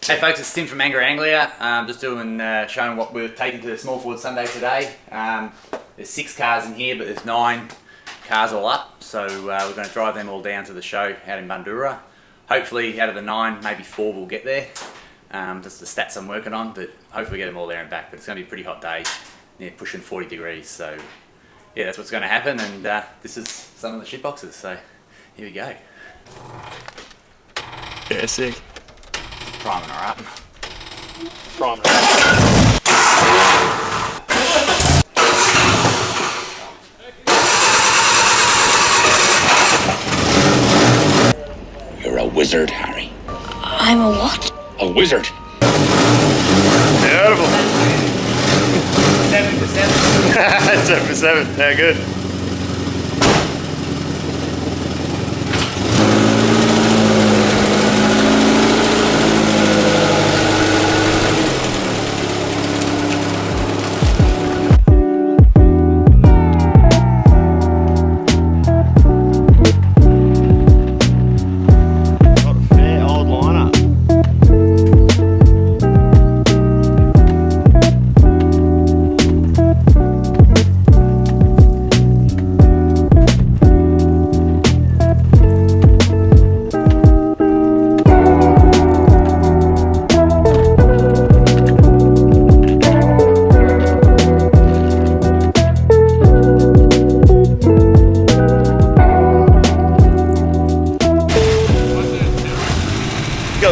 Hey folks, it's Tim from Angry Anglia. Just doing, showing what we're taking to the Small Ford Sunday today. There's 6 cars in here, but there's 9 cars all up. So we're going to drive them all down to the show out in Bundoora. Hopefully out of the 9, maybe 4 will get there. That's the stats I'm working on, but hopefully get them all there and back. But it's going to be a pretty hot day, pushing 40 degrees. So yeah, that's what's going to happen. And this is some of the shit boxes. So here we go. Yeah, sick. Priming her up. Priming her up. You're a wizard, Harry. I'm a what? A wizard. Beautiful. 7 for 7. 7 for 7. Yeah, good.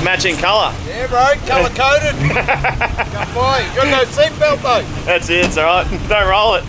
Matching colour. Yeah, bro, colour coded. Come by. You got no seatbelt though. That's it, it's alright. Don't roll it.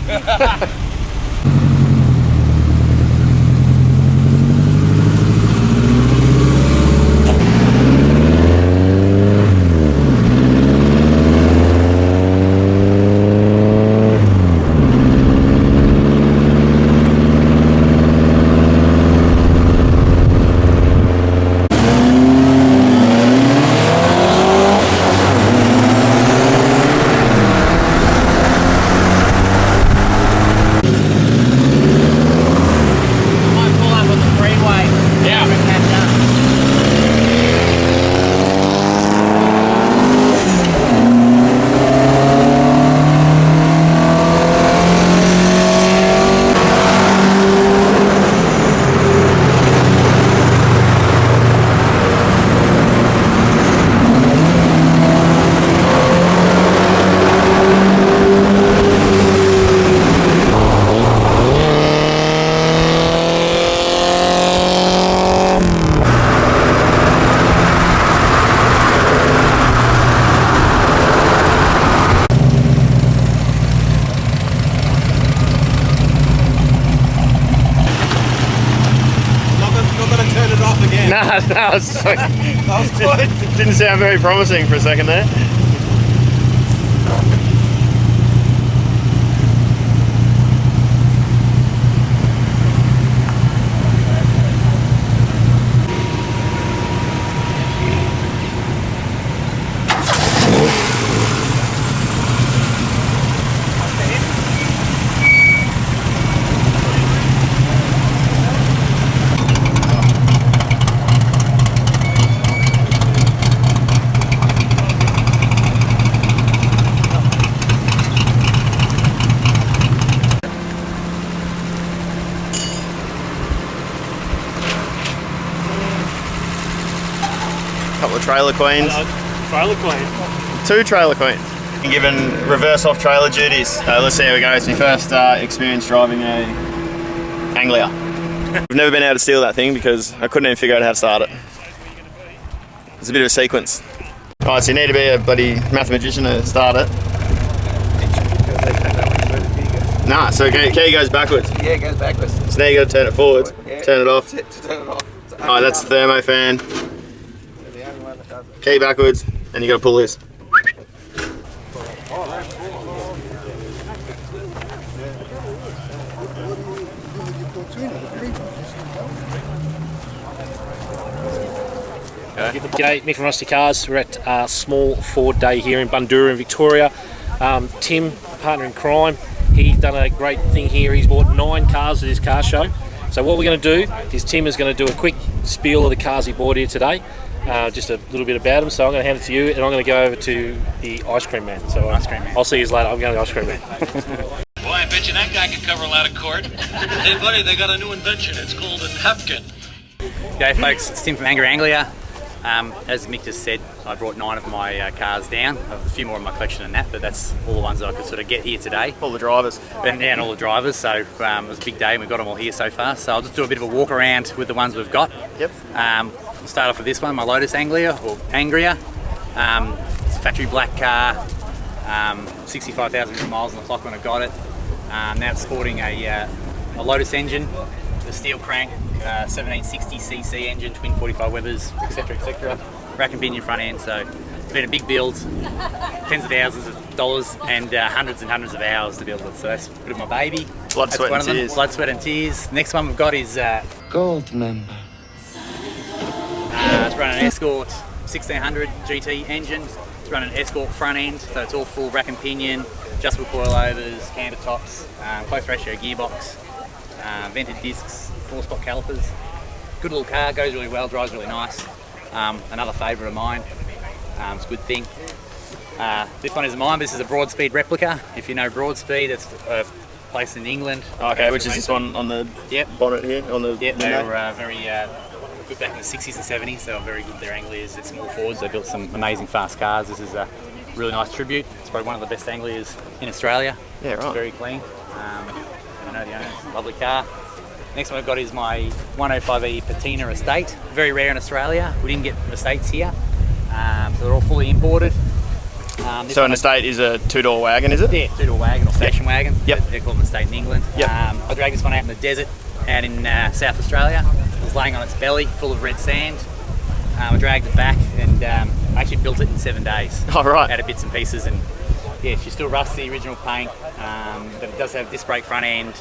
Nah, that was good. Didn't sound very promising for a second there. Couple of trailer queens. Trailer queen. 2 trailer queens. Given reverse off trailer duties. Let's see how it goes. It's my first experience driving a Anglia. I've never been able to steal that thing because I couldn't even figure out how to start it. It's a bit of a sequence. Alright, so you need to be a bloody mathematician to start it. Nah, so key goes backwards. Yeah, it goes backwards. So now you got to turn it forwards. Yeah. Turn it off. That's it, to turn it off. Alright, that's the thermofan. The only one that does it. Key backwards, and you got to pull this. G'day, Mick from Rusty Cars. We're at Small Ford Day here in Bundoora in Victoria. Tim, partner in crime, he's done a great thing here. He's bought 9 cars at this car show. So what we're going to do is Tim is going to do a quick spiel of the cars he bought here today. just a little bit about him. So I'm going to hand it to you, and I'm going to go over to the ice cream man. So Ice cream man. I'll see you later. I'm going to the ice cream man. Boy, I bet you that guy can cover a lot of court. Hey, buddy, they got a new invention. It's called a napkin. G'day folks, it's Tim from Angry Anglia. As Mick just said, I brought 9 of my cars down. I have a few more in my collection than that, but that's all the ones that I could sort of get here today. All the drivers. And all the drivers, so it was a big day and we've got them all here so far. So I'll just do a bit of a walk around with the ones we've got. Yep. We'll start off with this one, my Lotus Anglia, or Anglia. It's a factory black car, 65,000 miles on the clock when I got it. Now it's sporting a Lotus engine, the steel crank, 1760cc engine, twin 45 Webers, etc, etc. Rack and pinion front end, so it's been a big build, tens of thousands of dollars and hundreds of hours to build it. So that's a bit of my baby. Blood, sweat and tears. Blood, sweat and tears. Next one we've got is Gold member. it's running an Escort 1600 GT engine. It's running an Escort front end, so it's all full rack and pinion, adjustable coilovers, canter tops, close ratio gearbox, vented discs, 4-spot calipers. Good little car, goes really well, drives really nice. Another favourite of mine. It's a good thing. This one isn't mine, but this is a Broadspeed replica. If you know Broadspeed, it's a place in England. Okay, which is this one on the bonnet here? On the Yep, they were very good back in the 60s and 70s. They were very good. They're Anglias, they're small Fords. They built some amazing fast cars. This is a really nice tribute. It's probably one of the best Anglias in Australia. Yeah, right. It's very clean. I know the owner. It's a lovely car. Next one I've got is my 105E Patina Estate. Very rare in Australia. We didn't get estates here, so they're all fully imported. So an estate is a 2-door wagon, is it? Yeah, 2-door wagon or station wagon. Yep. They're called an estate in England. Yep. I dragged this one out in the desert, out in South Australia. It was laying on its belly, full of red sand. I dragged it back and I actually built it in 7 days. Oh, right. Out of bits and pieces, and yeah, she's still rusty, original paint, but it does have disc brake front end,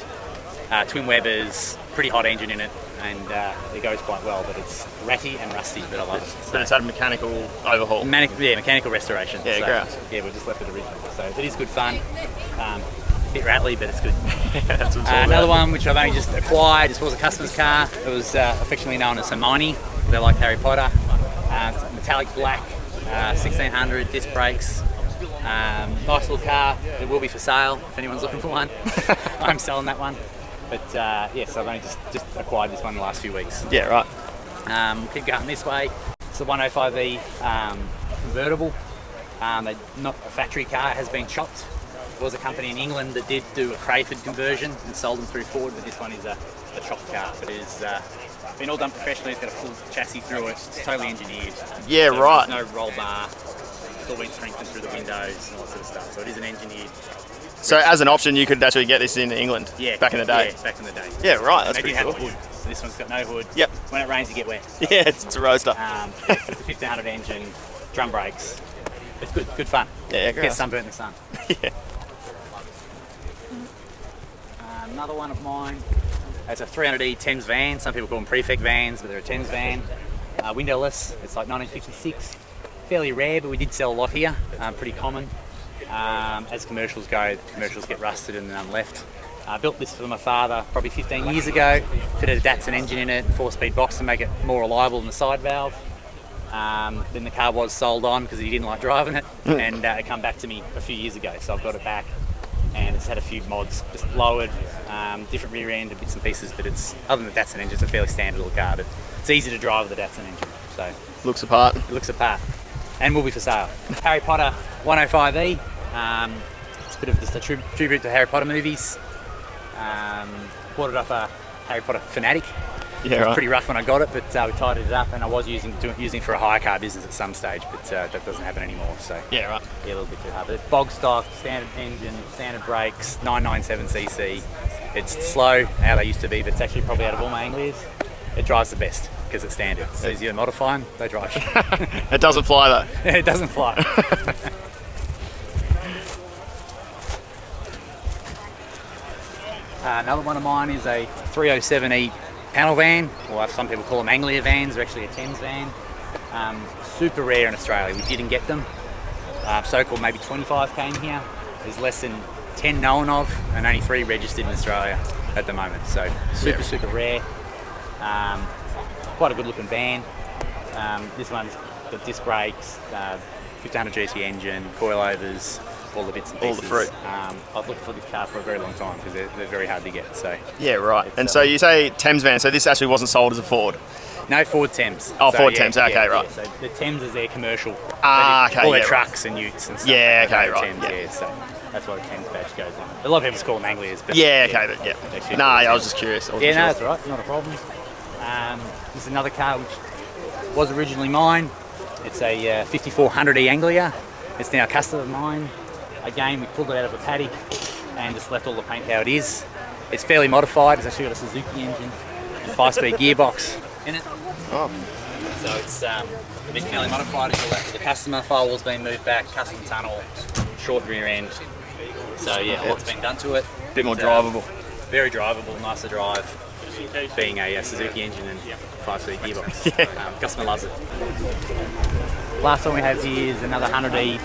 twin Webers, pretty hot engine in it, and it goes quite well, but it's ratty and rusty, but I love it. But it's had a mechanical overhaul. Mechanical restoration. Yeah, so, great. yeah, we just left it original. So it is good fun. A bit rattly, but it's good. That's what it's all Another about. one which I've only just acquired, this was a customer's car. It was affectionately known as Hermione. They like Harry Potter. It's metallic black, 1600 disc brakes. Nice little car. It will be for sale if anyone's looking for one. I'm selling that one. But yes, I've only just acquired this one in the last few weeks. Yeah, right. Keep going this way. It's a 105E convertible. Not a factory car, it has been chopped. There was a company in England that did do a Crayford conversion and sold them through Ford, but this one is a chopped car. But it's been all done professionally. It's got a full chassis through it. It's totally engineered. Yeah, So right. There's no roll bar. It's all been strengthened through the windows and all that sort of stuff. So it is an engineered. So as an option, you could actually get this in England. Yeah, Back in the day. Yeah, back in the day. Yeah, right. That's They pretty did have cool. a hood. So this one's got no hood. Yep. When it rains, you get wet. Yeah, it's a roadster. It's a 1500 engine, drum brakes. It's good fun. Yeah, great. Get sunburnt in the sun. Yeah. Another one of mine. It's a 300E Thames van. Some people call them prefect vans, but they're a Thames van. Windowless. It's like 1956. Fairly rare, but we did sell a lot here. Pretty common. As commercials go, commercials get rusted and left. I built this for my father probably 15 years ago. Fitted a Datsun engine in it, 4-speed box to make it more reliable than the side valve. Then the car was sold on because he didn't like driving it, and it come back to me a few years ago, so I've got it back. And it's had a few mods, just lowered, different rear end and bits and pieces, but it's, other than the Datsun engine, it's a fairly standard little car, but it's easy to drive with the Datsun engine, so Looks apart. it looks apart. And will be for sale. Harry Potter 105E, it's a bit of just a tribute to Harry Potter movies. Bought it off a Harry Potter fanatic. Yeah, It was right. pretty rough when I got it, but we tidied it up, and I was using it for a hire car business at some stage, but that doesn't happen anymore, so Yeah, right. yeah, a little bit too hard. But bog stock, standard engine, standard brakes, 997cc. It's slow, how they used to be, but it's actually probably out of all my Anglias, it drives the best because it's standard. It's easier to modify them, they drive. It doesn't fly though. It doesn't fly. Another one of mine is a 307E panel van, or some people call them Anglia vans. They're actually a Thames van. Super rare in Australia. We didn't get them. So-called maybe 25 came here. There's less than 10 known of, and only 3 registered in Australia at the moment. So super rare. Quite a good looking van. This one's got disc brakes, 1500 GC engine, coilovers, all the bits and All pieces. the fruit. I was looking for this car for a very long time because they're very hard to get. So Yeah, right. And so you say Thames van, so this actually wasn't sold as a Ford? no Ford Thames. Oh, So, Ford Thames, okay, right. So the Thames is their commercial. Ah, They do okay, all their yeah, trucks and utes and stuff. Yeah, like that, okay, the right, Thames, yeah. So that's why the Thames badge goes on. A lot of people call them Anglias. But Yeah, okay, but they yeah. should Nah, be yeah, I was Thames. just curious. I wasn't Yeah, no, sure. that's all right. Not a problem. This is another car which was originally mine. It's a 5400E Anglia. It's now a customer of mine. Again, we pulled it out of a paddock and just left all the paint how it is. It's fairly modified. It's actually got a Suzuki engine and 5-speed gearbox in it. Oh. So it's been fairly modified. It's all left for the customer. Firewall's been moved back, custom tunnel, short rear end. So yeah, a lot's been done to it. Bit more But, drivable. Very drivable, nice to drive. Being a Suzuki engine and 5-speed gearbox. Customer loves it. Last one we have here is another 100E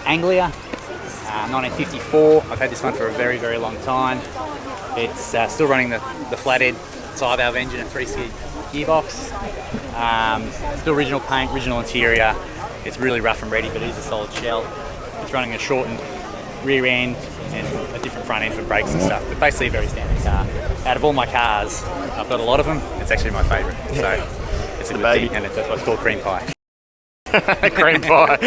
Anglia, 1954. I've had this one for a very, very long time. It's still running the flathead side valve engine and 3-speed gearbox. Still original paint, original interior. It's really rough and ready, but it is a solid shell. It's running a shortened rear end and a different front end for brakes and stuff, but basically a very standard car. Out of all my cars, I've got a lot of them, it's actually my favourite. So it's a good baby. thing, and that's why it's called cream pie. Cream pie.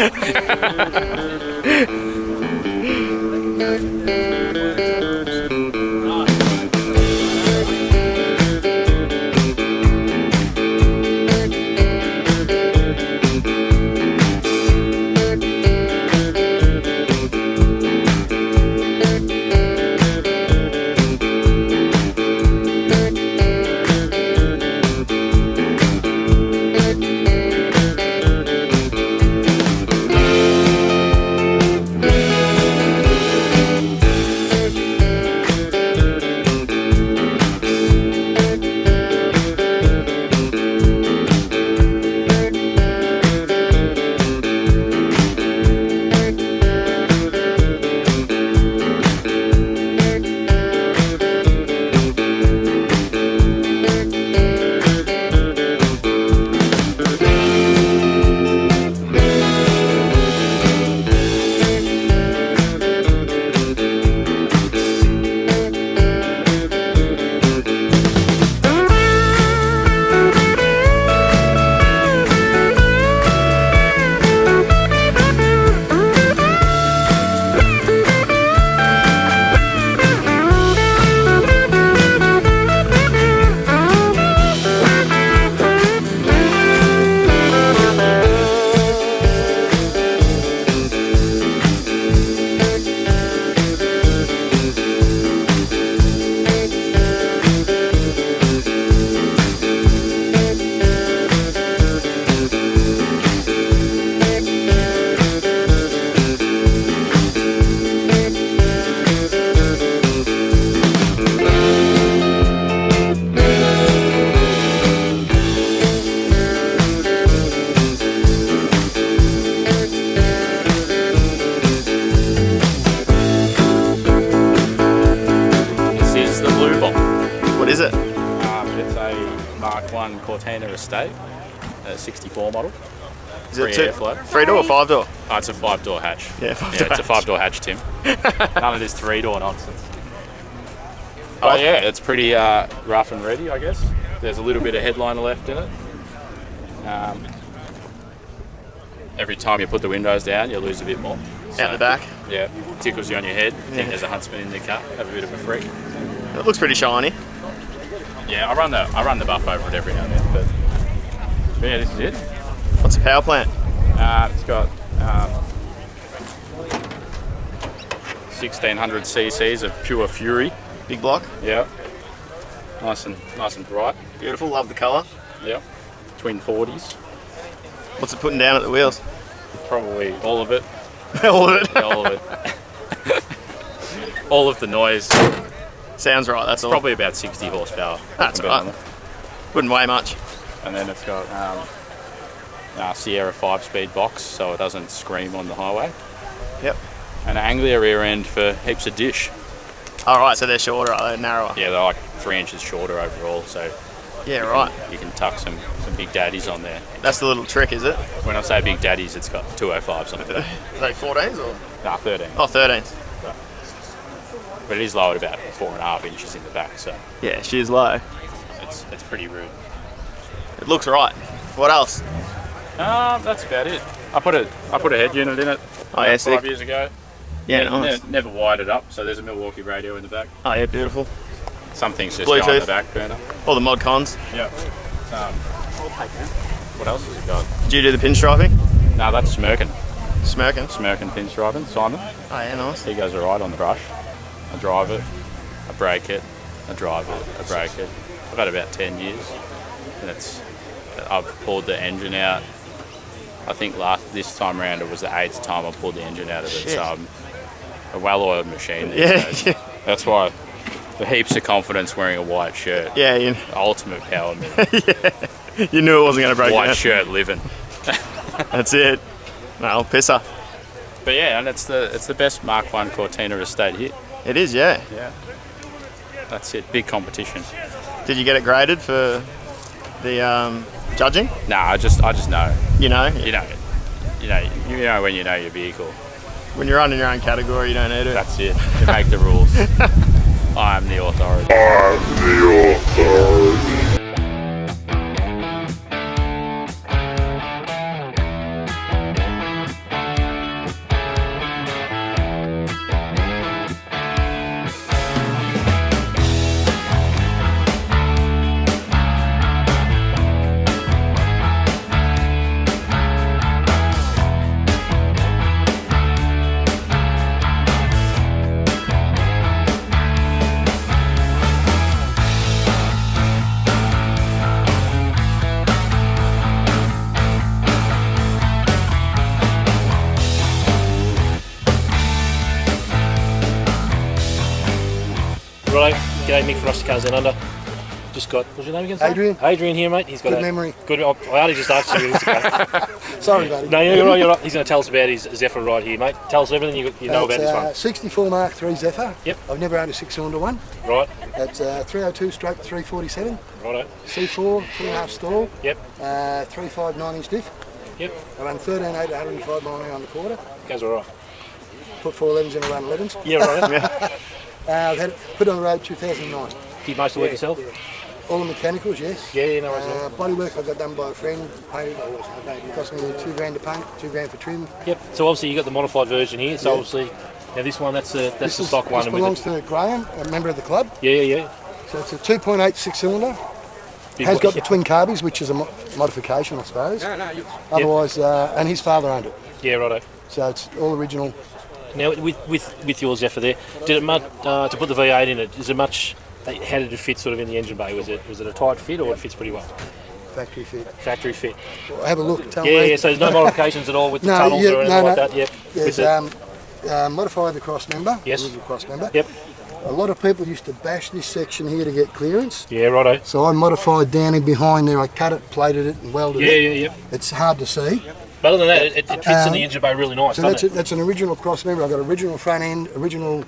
What is it? It's a Mark 1 Cortina Estate, a 64 model. Is it Free airflow. 3-door or 5-door? Oh, it's a 5-door hatch. Yeah, 5-door it's a hatch. 5-door hatch, Tim. None of this 3-door nonsense. Oh yeah, it's pretty rough and ready, I guess. There's a little bit of headliner left in it. Every time you put the windows down, you lose a bit more. Out the back. Yeah, tickles you on your head. Think there's a huntsman in the car. Have a bit of a freak. It looks pretty shiny. Yeah, I run the buff over it every now and then, but yeah, this is it. What's the power plant? It's got 1600 cc's of pure fury. Big block. Yeah, nice and bright. Beautiful. Love the colour. Yeah, twin 40s. What's it putting down at the wheels? Probably all of it. All of it. All of it. All of the noise. Sounds right. That's all. Probably about 60 horsepower. That's right. Wouldn't weigh much. And then it's got Sierra 5-speed box, so it doesn't scream on the highway. Yep. And an Anglia rear end for heaps of dish. All right. So they're shorter, are they? Narrower. Yeah, they're like 3 inches shorter overall, so Yeah, right. You can tuck some big daddies on there. That's the little trick, is it? When I say big daddies, it's got 205s on it. Are they 14s or? Nah, 13. Oh, 13s. But it is lowered about 4.5 inches in the back, so Yeah, she is low. it's pretty rude. It looks right. What else? That's about it. I put a head unit in it Oh, yeah, 5 sick. years ago. Yeah, nice. Never wired it up, so there's a Milwaukee radio in the back. Oh, yeah, beautiful. Some things just go on Bluetooth. the back burner. All the mod cons. Yeah. What else has it got? Did you do the pinstriping? No, that's Smirkin. Smirking. Smirkin pinstriping. Simon. Oh, yeah, nice. He goes alright on the brush. I drive it, I brake it, I drive it, I brake it. I've had about 10 years, and I've pulled the engine out. I think this time around it was the 8th time I pulled the engine out of it. Shit. So a well-oiled machine these Yeah, days. yeah. That's why the heaps of confidence wearing a white shirt. Yeah, Ultimate power move. you knew it wasn't going to break White down. shirt living. That's it. No, pisser. But yeah, and it's the best Mark 1 Cortina estate hit. It is, yeah. Yeah. That's it. Big competition. Did you get it graded for the judging? Nah, I just know. You know? You know when you know your vehicle. When you're running your own category, you don't need it. That's it. You make the rules. I am the authority. Right, g'day, Mick from Rusty Cars Down Under. Just got, what's your name again? Sir? Adrian. Adrian here, mate. He's got Good a memory. Good. I only just asked you minutes ago. Sorry, buddy. No, you're right. You're right. He's going to tell us about his Zephyr right here, mate. Tell us everything you know about this one. 64 Mark III Zephyr. Yep. I've never owned a 6-cylinder one. Right. It's 302/347. Righto. C4, 3.5 stall. Yep. 3.5 9-inch diff. Yep. I run 13.8 at 105 mile an hour on the quarter. Goes all right. Put 411s in, I run 11s. Yeah, right. I've had it put on the road 2009. Did most of the work yourself? All the mechanicals, yes. Yeah, no worries. Body work I got done by a friend. Painted. It cost me $2 grand to paint, $2 grand for trim. Yep. So obviously you got the modified version here. So Yeah. obviously, now this one that's the This stock one. This and belongs with to Graham, a member of the club. yeah. So it's a 2.8 6-cylinder. Big Has one. got the twin carbies, which is a modification, I suppose. Otherwise, and his father owned it. Yeah, righto. So it's all original. Now with your Zephyr there, did it much to put the V8 in it? Is it much? How did it fit sort of in the engine bay? Was it a tight fit or it fits pretty well? Factory fit. Factory fit. Well, have a look. Tell Yeah, me. yeah. So there's no modifications at all with the No, tunnels yeah, or anything no, like no. that. Yep. There's With it. modified the cross member. Yes. Original cross member. Yep. A lot of people used to bash this section here to get clearance. Yeah, righto. So I modified down in behind there. I cut it, plated it, and welded Yeah, it. yeah, yep. It's hard to see. But other than that, it fits in the engine bay really nice, So doesn't that's an original cross member. I've got original front end, original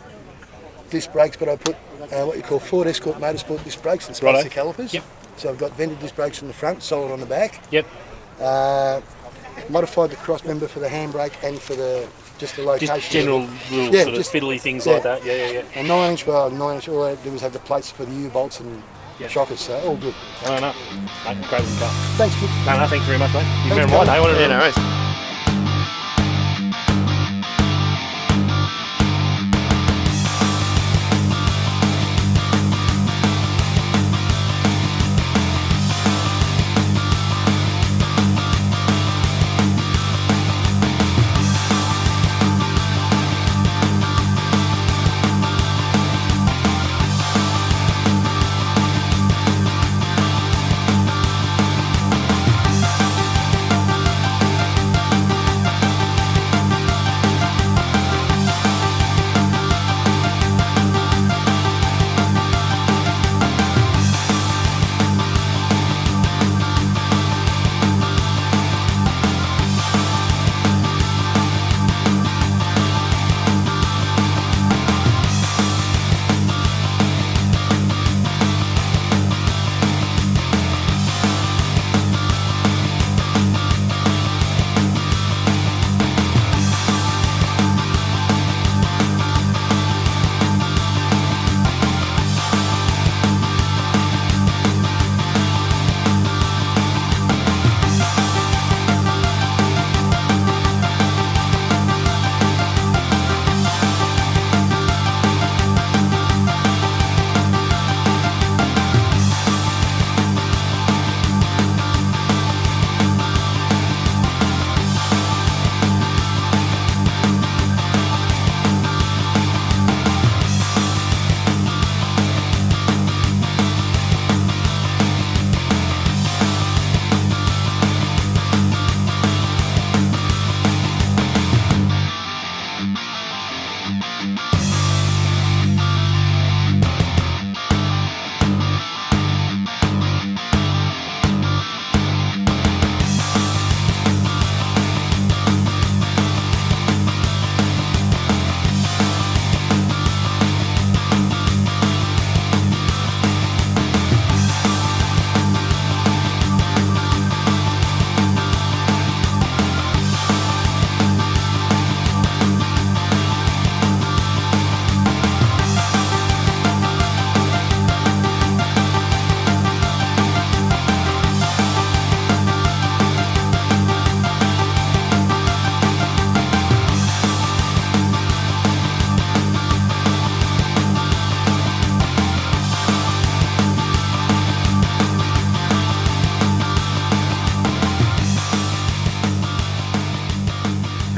disc brakes, but I put what you call Ford Escort Motorsport disc brakes and spacer Righto. calipers. Yep. So I've got vented disc brakes in the front, solid on the back. Yep. Modified the cross member for the handbrake and for just the location. Just general little Yeah, sort of just- fiddly things yeah. like that. Yeah, yeah, yeah. A 9-inch, all I had to do was have the plates for the U-bolts and shockers, so all good. No. Mate, crazy car. Thanks, kid. No, thank you very much, mate. You've Thanks, been right, Colin. eh? What a- Yeah, no worries.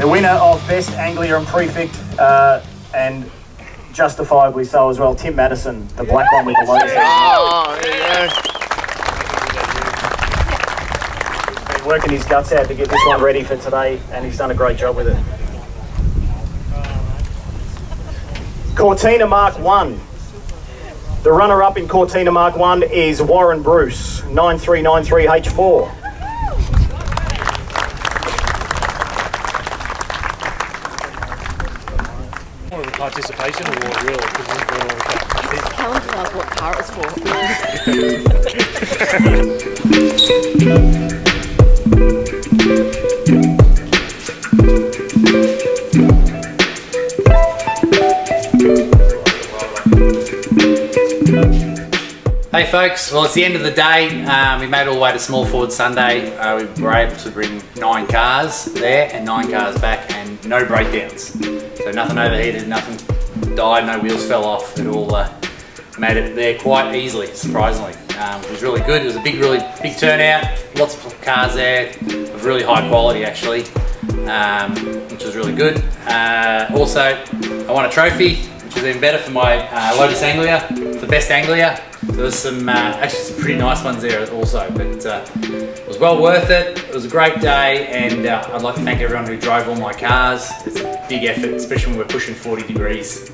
The winner of Best Anglia and Prefect, and justifiably so as well, Tim Madison, the black one with the Lotus Anglia. Oh, there you go. He's been working his guts out to get this one ready for today, and he's done a great job with it. Cortina Mark 1. The runner-up in Cortina Mark 1 is Warren Bruce, 9393H4. More of a participation award, really, because this is all the Helen didn't ask what car it was Hey folks, well it's the end of the day. We made it all the way to Small Ford Sunday. We were able to bring 9 cars there and 9 cars back and no breakdowns. So nothing overheated, nothing died, no wheels fell off. It all made it there quite easily, surprisingly. It was really good. It was a really big turnout, lots of cars there of really high quality actually, which was really good. Also, I won a trophy, which was even better for my Lotus Anglia, for Best Anglia. There was some, actually some pretty nice ones there also, but it was well worth it. It was a great day, and I'd like to thank everyone who drove all my cars. It's a big effort, especially when we're pushing 40 degrees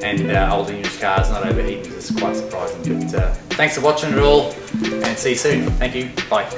and older used cars not overheating. It's quite surprising, but thanks for watching it all, and see you soon. Thank you, bye.